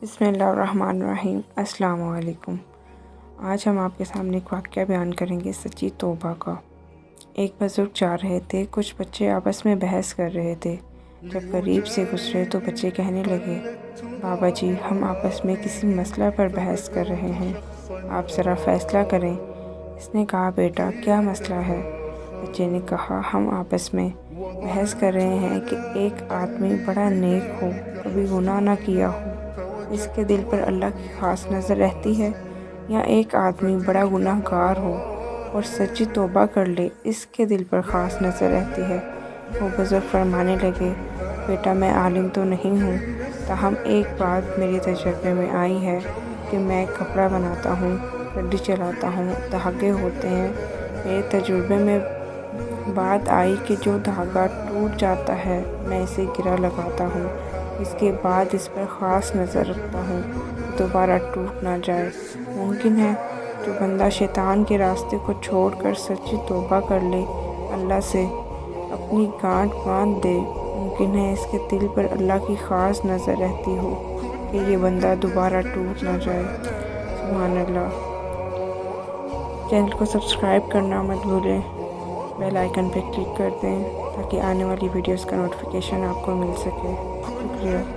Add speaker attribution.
Speaker 1: بسم اللہ الرحمن الرحیم۔ السلام علیکم۔ آج ہم آپ کے سامنے ایک واقعہ بیان کریں گے سچی توبہ کا۔ ایک بزرگ جا رہے تھے، کچھ بچے آپس میں بحث کر رہے تھے۔ جب قریب سے گزرے تو بچے کہنے لگے، بابا جی ہم آپس میں کسی مسئلہ پر بحث کر رہے ہیں، آپ ذرا فیصلہ کریں۔ اس نے کہا، بیٹا کیا مسئلہ ہے؟ بچے نے کہا، ہم آپس میں بحث کر رہے ہیں کہ ایک آدمی بڑا نیک ہو، کبھی گناہ نہ کیا ہو، اس کے دل پر اللہ کی خاص نظر رہتی ہے، یا ایک آدمی بڑا گناہ گار ہو اور سچی توبہ کر لے، اس کے دل پر خاص نظر رہتی ہے۔ وہ بزرگ فرمانے لگے، بیٹا میں عالم تو نہیں ہوں، تاہم ایک بات میرے تجربے میں آئی ہے کہ میں کپڑا بناتا ہوں، گاڑی چلاتا ہوں، دھاگے ہوتے ہیں، میرے تجربے میں بات آئی کہ جو دھاگا ٹوٹ جاتا ہے میں اسے گرہ لگاتا ہوں، اس کے بعد اس پر خاص نظر رکھتا ہوں کہ دوبارہ ٹوٹ نہ جائے۔ ممکن ہے جو بندہ شیطان کے راستے کو چھوڑ کر سچی توبہ کر لے، اللہ سے اپنی گانٹھ باندھ دے، ممکن ہے اس کے دل پر اللہ کی خاص نظر رہتی ہو کہ یہ بندہ دوبارہ ٹوٹ نہ جائے۔ سبحان اللہ۔ چینل کو سبسکرائب کرنا مت بھولیں، بیل آئیکن پہ کلک کر دیں تاکہ آنے والی ویڈیوز کا نوٹیفیکیشن آپ کو مل سکے۔ شکریہ۔